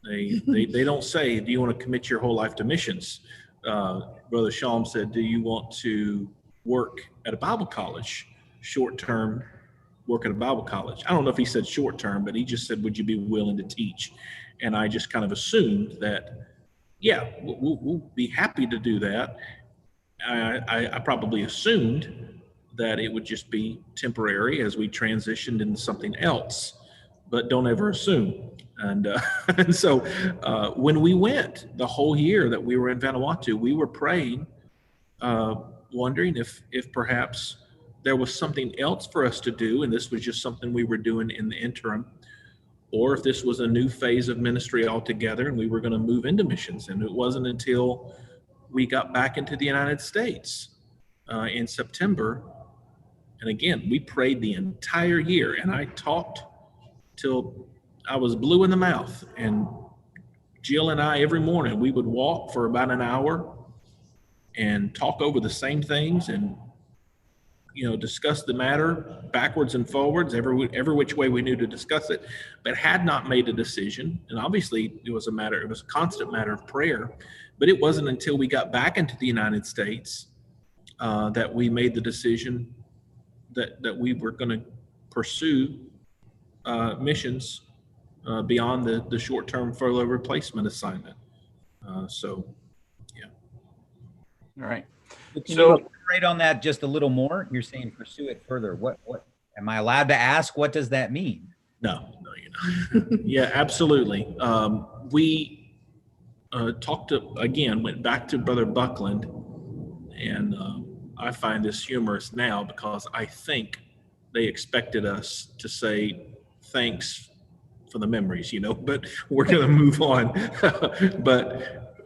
They don't say, do you want to commit your whole life to missions? Brother Shalom said, do you want to work at a Bible college, short-term work at a Bible college? I don't know if he said short-term, but he just said, would you be willing to teach? And I just kind of assumed that, yeah, we'll be happy to do that. I probably assumed that it would just be temporary as we transitioned into something else, but don't ever assume. And, and so when we went the whole year that we were in Vanuatu, we were praying, wondering if perhaps there was something else for us to do, and this was just something we were doing in the interim, or if this was a new phase of ministry altogether and we were going to move into missions. And it wasn't until we got back into the United States in September. And again, we prayed the entire year, and I talked till I was blue in the mouth. And Jill and I, every morning, we would walk for about an hour and talk over the same things and, discuss the matter backwards and forwards, every which way we knew to discuss it, but had not made a decision. And obviously it was a constant matter of prayer, but it wasn't until we got back into the United States that we made the decision that we were going to pursue missions beyond the short-term furlough replacement assignment. So, yeah. All right. Can you elaborate on that just a little more? You're saying pursue it further. What am I allowed to ask? What does that mean? No, you're not. Yeah, absolutely. We went back to Brother Buckland, and I find this humorous now because I think they expected us to say thanks for the memories, but we're going to move on. But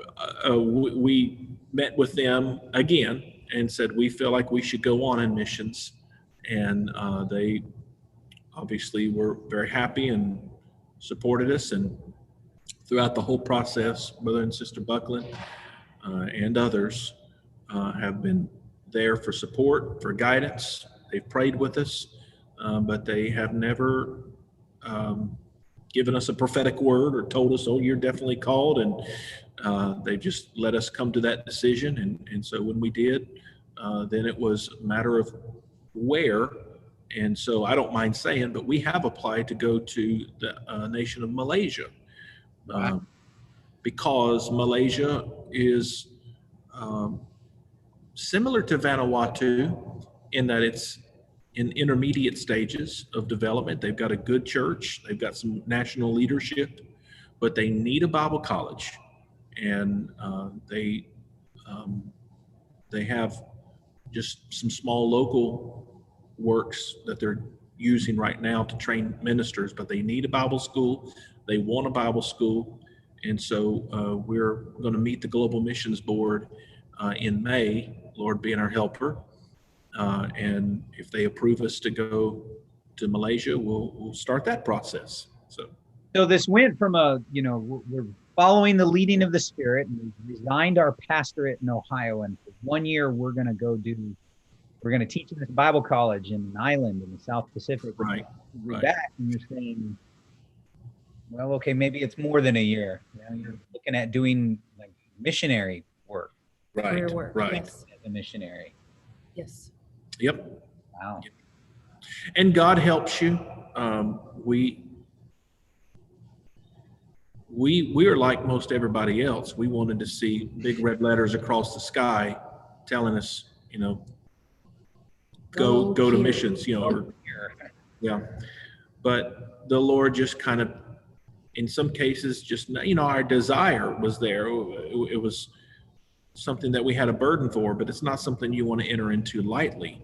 we met with them again and said, we feel like we should go on in missions. And they obviously were very happy and supported us. And throughout the whole process, Brother and Sister Buckland and others have been there for support, for guidance. They've prayed with us, but they have never given us a prophetic word or told us, oh, you're definitely called. And they just let us come to that decision. And so when we did, then it was a matter of where. And so I don't mind saying, but we have applied to go to the nation of Malaysia because Malaysia is similar to Vanuatu in that it's in intermediate stages of development. They've got a good church. They've got some national leadership, but they need a Bible college. And they have just some small local works that they're using right now to train ministers, but they need a Bible school. They want a Bible school. And so we're going to meet the Global Missions Board in May, Lord being our helper. And if they approve us to go to Malaysia, we'll start that process. So this went from we're following the leading of the Spirit, and we resigned our pastorate in Ohio, and for 1 year we're going to teach in this Bible college in an island in the South Pacific. Right. We're back, and you're saying, well, okay, maybe it's more than a year. You're looking at doing like missionary work. Right. Career work. Right. Yes. As a missionary. Yes. Yep. Wow. And God helps you. We are like most everybody else. We wanted to see big red letters across the sky telling us, go to missions, yeah. But the Lord just kind of, in some cases, just, our desire was there. It was something that we had a burden for, but it's not something you want to enter into lightly.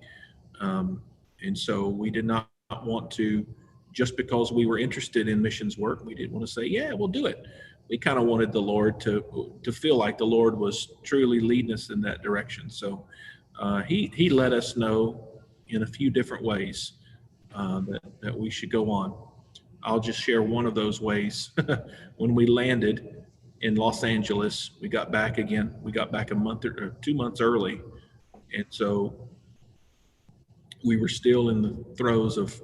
And so we did not want to, just because we were interested in missions work, we didn't want to say, yeah, we'll do it. We kind of wanted the Lord to feel like the Lord was truly leading us in that direction. So he let us know in a few different ways that we should go on. I'll just share one of those ways. When we landed in Los Angeles, we got back a month or 2 months early. And so we were still in the throes of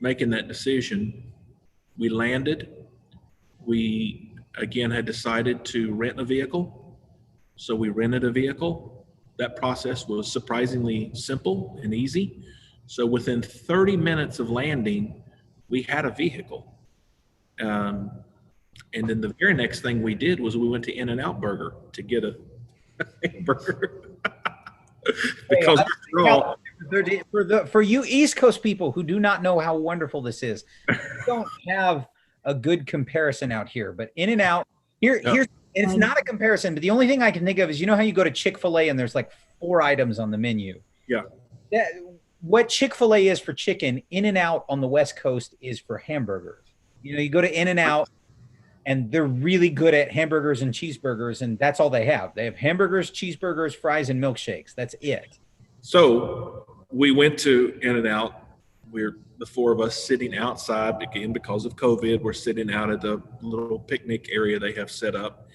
making that decision. We landed. We again had decided to rent a vehicle. So we rented a vehicle. That process was surprisingly simple and easy. So within 30 minutes of landing, we had a vehicle. And then the very next thing we did was we went to In-N-Out Burger to get a burger. Because for you East Coast people who do not know how wonderful this is, we don't have a good comparison out here. But In-N-Out, here's, and it's not a comparison, but the only thing I can think of is, how you go to Chick-fil-A and there's like 4 items on the menu. Yeah. What Chick-fil-A is for chicken, In-N-Out on the West Coast is for hamburgers. You go to In-N-Out and they're really good at hamburgers and cheeseburgers, and that's all they have. They have hamburgers, cheeseburgers, fries, and milkshakes. That's it. So we went to In-N-Out. We're the 4 of us sitting outside again because of COVID. We're sitting out at the little picnic area they have set up,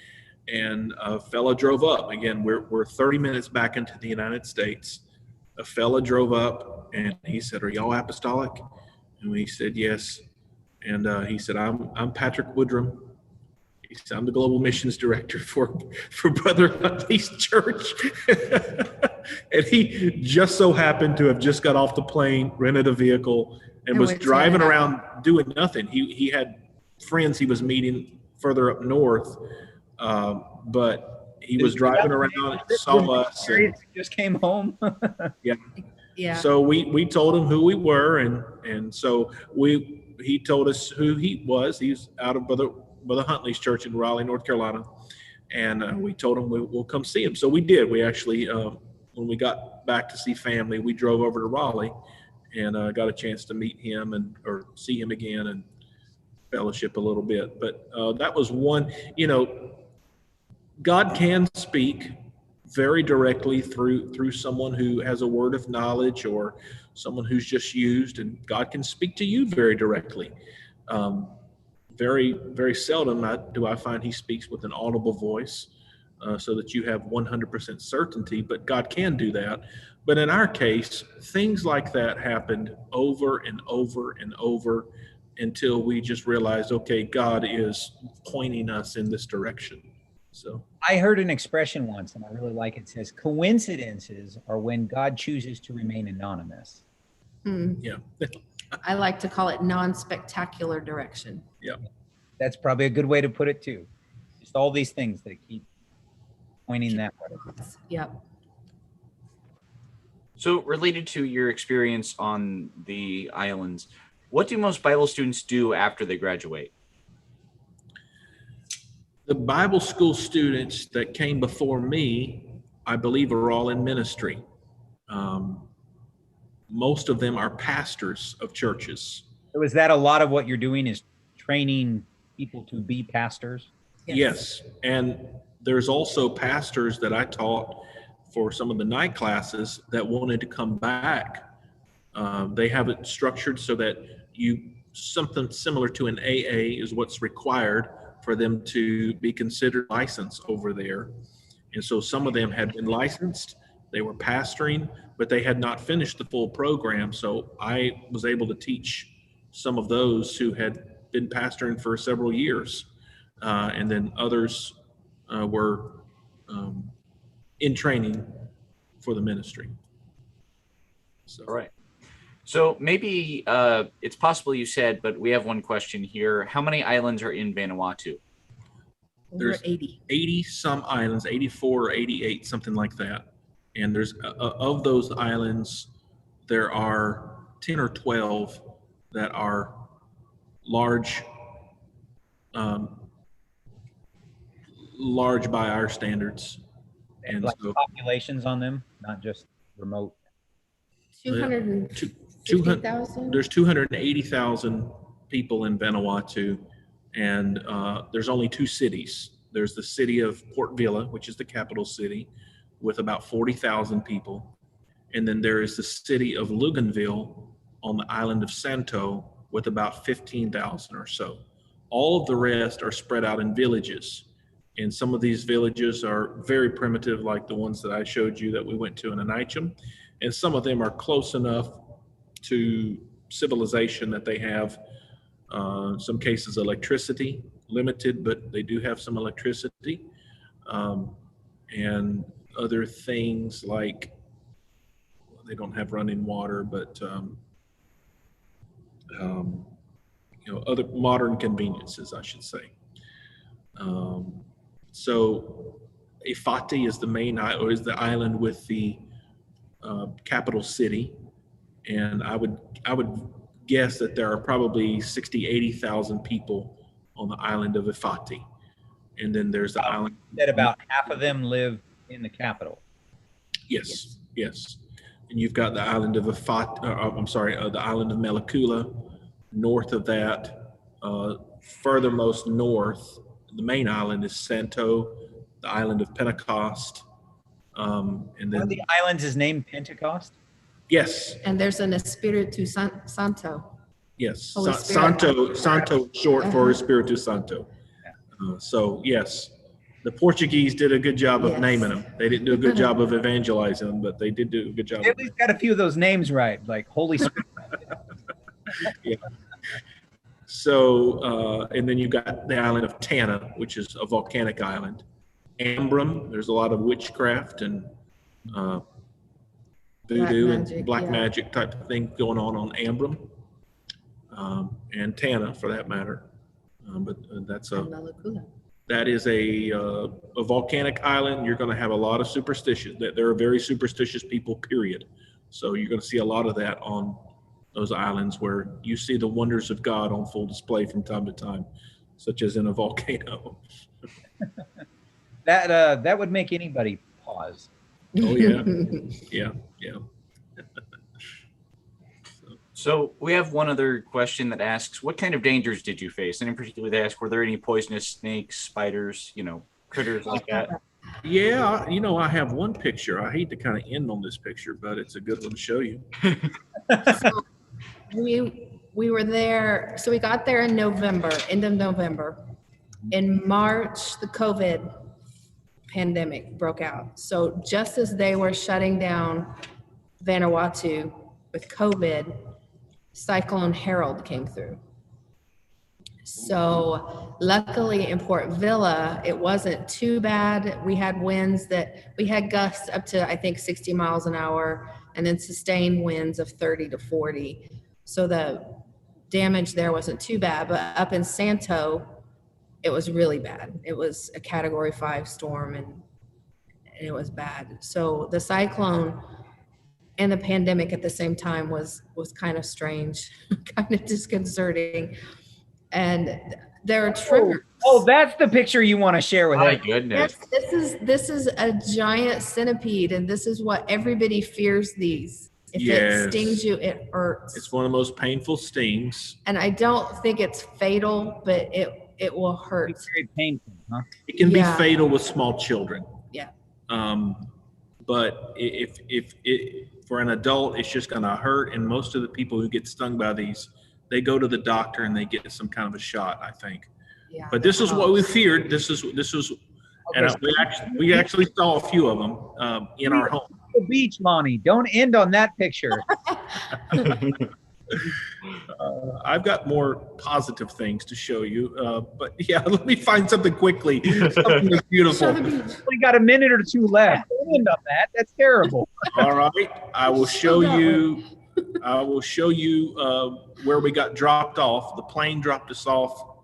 and a fella drove up. Again, we're 30 minutes back into the United States. A fella drove up and he said, "Are y'all apostolic?" And we said, "Yes." And he said, I'm Patrick Woodrum. He said, "I'm the global missions director for Brother Huntley's church." And he just so happened to have just got off the plane, rented a vehicle, and was driving around doing nothing. He had friends he was meeting further up north, but he was driving around and saw us. And just came home. Yeah. Yeah. So we told him who we were, and so he told us who he was. He's out of Brother Huntley's church in Raleigh, North Carolina, and we told him we'll come see him. So we did. We actually, when we got back to see family, we drove over to Raleigh and got a chance to meet him or see him again and fellowship a little bit. But that was one. God can speak very directly through someone who has a word of knowledge or someone who's just used, and God can speak to you very directly. Very, very seldom do I find he speaks with an audible voice so that you have 100% certainty, but God can do that. But in our case, things like that happened over and over and over until we just realized, okay, God is pointing us in this direction. So I heard an expression once, and I really like it. It says, coincidences are when God chooses to remain anonymous. Yeah. I like to call it non-spectacular direction. Yeah. That's probably a good way to put it too. Just all these things that keep pointing that way. Yep. So related to your experience on the islands, what do most Bible students do after they graduate? The Bible school students that came before me, I believe, are all in ministry. most of them are pastors of churches. So is that a lot of what you're doing, is training people to be pastors? Yes. And there's also pastors that I taught for some of the night classes that wanted to come back. They have it structured so that something similar to an AA is what's required for them to be considered licensed over there. And so some of them had been licensed, they were pastoring, but they had not finished the full program. So I was able to teach some of those who had been pastoring for several years. And then others were in training for the ministry. So. All right. So maybe it's possible you said, but we have one question here. How many islands are in Vanuatu? There's 80 some islands, 84 or 88, something like that. And there's of those islands, there are 10 or 12 that are large, large by our standards. And like so populations on them, not just remote. 250,000? There's 280,000 people in Vanuatu, and there's only 2 cities. There's the city of Port Vila, which is the capital city, with about 40,000 people. And then there is the city of Luganville on the island of Santo with about 15,000 or so. All of the rest are spread out in villages. And some of these villages are very primitive, like the ones that I showed you that we went to in Anicham. And some of them are close enough to civilization that they have, some cases, electricity, limited, but they do have some electricity. And other things like, they don't have running water, but other modern conveniences, I should say. So Ifati is the main or is the island with the capital city, and I would guess that there are probably 80,000 people on the island of Ifati. And then there's the island that about half of them live in the capital. Yes. And you've got the island of Ifati, the island of Melakula. North of that, furthermost north, the main island is Santo, the island of Pentecost. And then one of the islands is named Pentecost? Yes. And there's an Espiritu Santo. Yes. Holy Santo short for Espiritu Santo. So yes, the Portuguese did a good job of naming them. They didn't do a good job of evangelizing them, but they did do a good job. They at least got a few of those names right, like Holy Spirit. Yeah. So, and then you got the island of Tanna, which is a volcanic island. Ambrum, there's a lot of witchcraft and voodoo and black magic type of thing going on Ambrum, and Tanna for that matter. But that is a volcanic island. You're going to have a lot of superstition. There are very superstitious people, period. So you're going to see a lot of that on those islands where you see the wonders of God on full display from time to time, such as in a volcano. That would make anybody pause. Oh yeah, yeah. So we have one other question that asks, what kind of dangers did you face? And in particular, they ask, were there any poisonous snakes, spiders, critters like that? Yeah, I have one picture. I hate to kind of end on this picture, but it's a good one to show you. So we were there. So we got there in November, end of November. In March, the COVID pandemic broke out. So just as they were shutting down Vanuatu with COVID, Cyclone Harold came through. So luckily in Port Vila, it wasn't too bad. We had we had gusts up to, I think, 60 miles an hour, and then sustained winds of 30 to 40. So the damage there wasn't too bad, but up in Santo, it was really bad. It was a Category 5 storm, and it was bad. So the cyclone and the pandemic at the same time was kind of strange, kind of disconcerting. And there are triggers. Oh, that's the picture you want to share with My us. goodness. Yes, this is a giant centipede, and this is what everybody fears these If Yes. it stings you, it hurts. It's one of the most painful stings. And I don't think it's fatal, but it will hurt. It's very painful, huh? It can be Yeah. fatal with small children. Yeah. But if it for an adult, it's just going to hurt. And most of the people who get stung by these, they go to the doctor and they get some kind of a shot, I think. Yeah. But this is what we feared. This was, and Okay, we actually saw a few of them in our home. The beach, Lonnie. Don't end on that picture. I've got more positive things to show you, but yeah, let me find something quickly. Something that's beautiful. We got a minute or two left. Don't end on that. That's terrible. All right, I will show you. I will show you where we got dropped off. The plane dropped us off,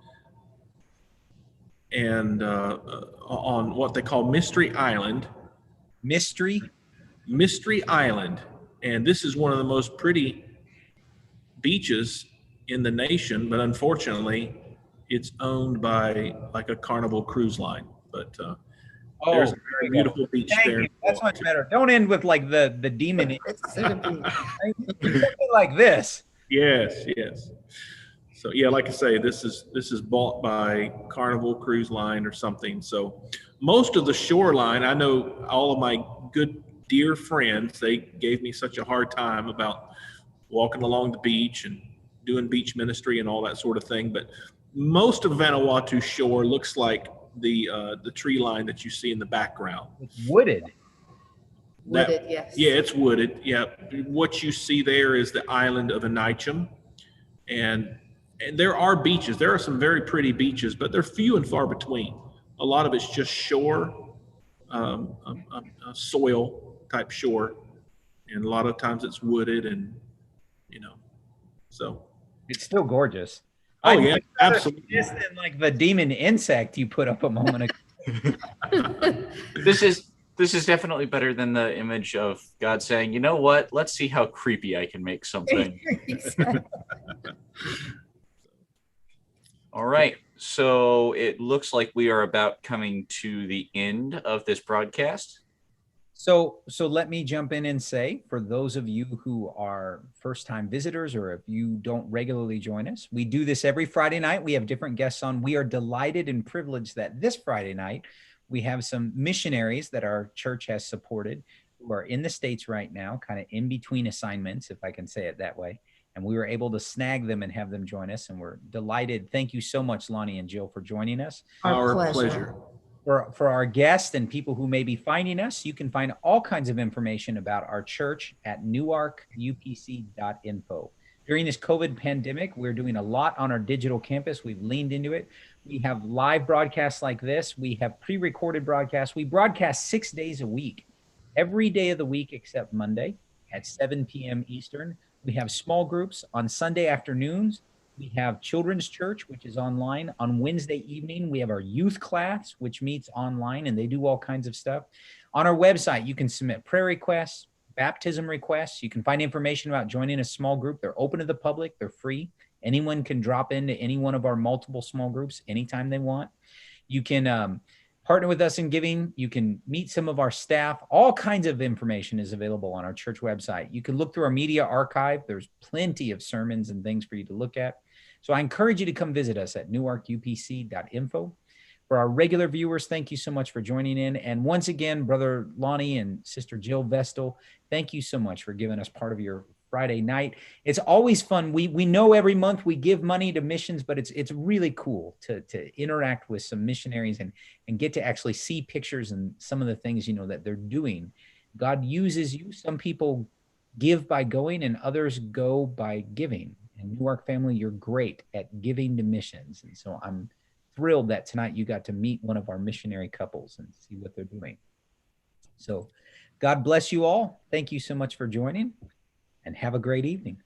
and on what they call Mystery Island. Mystery Island, and this is one of the most pretty beaches in the nation, but unfortunately it's owned by like a Carnival cruise line. But there's a very beautiful beach there. That's much better. Don't end with like the demon. Something like this. Yes. So yeah, like I say, this is bought by Carnival Cruise Line or something. So most of the shoreline, I know all of my good dear friends, they gave me such a hard time about walking along the beach and doing beach ministry and all that sort of thing. But most of Vanuatu shore looks like the tree line that you see in the background. It's wooded. Wooded, yes. Yeah, it's wooded. Yeah. What you see there is the island of Anicham. And there are beaches. There are some very pretty beaches, but they're few and far between. A lot of it's just shore, a soil type shore. And a lot of times it's wooded and, so. It's still gorgeous. Oh, yeah, absolutely. This than like the demon insect you put up a moment ago. This is definitely better than the image of God saying, you know what? Let's see how creepy I can make something. All right. So it looks like we are about coming to the end of this broadcast. So let me jump in and say, for those of you who are first-time visitors, or if you don't regularly join us, we do this every Friday night. We have different guests on. We are delighted and privileged that this Friday night, we have some missionaries that our church has supported who are in the States right now, kind of in between assignments, if I can say it that way. And we were able to snag them and have them join us. And we're delighted. Thank you so much, Lonnie and Jill, for joining us. Our pleasure. For our guests and people who may be finding us, you can find all kinds of information about our church at newarkupc.info. During this COVID pandemic, we're doing a lot on our digital campus. We've leaned into it. We have live broadcasts like this. We have pre-recorded broadcasts. We broadcast 6 days a week, every day of the week except Monday at 7 p.m. Eastern. We have small groups on Sunday afternoons. We have children's church, which is online. On Wednesday evening, we have our youth class, which meets online, and they do all kinds of stuff. On our website, you can submit prayer requests, baptism requests. You can find information about joining a small group. They're open to the public. They're free. Anyone can drop into any one of our multiple small groups anytime they want. You can partner with us in giving. You can meet some of our staff. All kinds of information is available on our church website. You can look through our media archive. There's plenty of sermons and things for you to look at. So I encourage you to come visit us at newarkupc.info. For our regular viewers, thank you so much for joining in. And once again, Brother Lonnie and Sister Jill Vestal, thank you so much for giving us part of your Friday night. It's always fun. We know every month we give money to missions, but it's really cool to interact with some missionaries and get to actually see pictures and some of the things, that they're doing. God uses you. Some people give by going and others go by giving. And Newark family, you're great at giving to missions. And so I'm thrilled that tonight you got to meet one of our missionary couples and see what they're doing. So God bless you all. Thank you so much for joining, and have a great evening.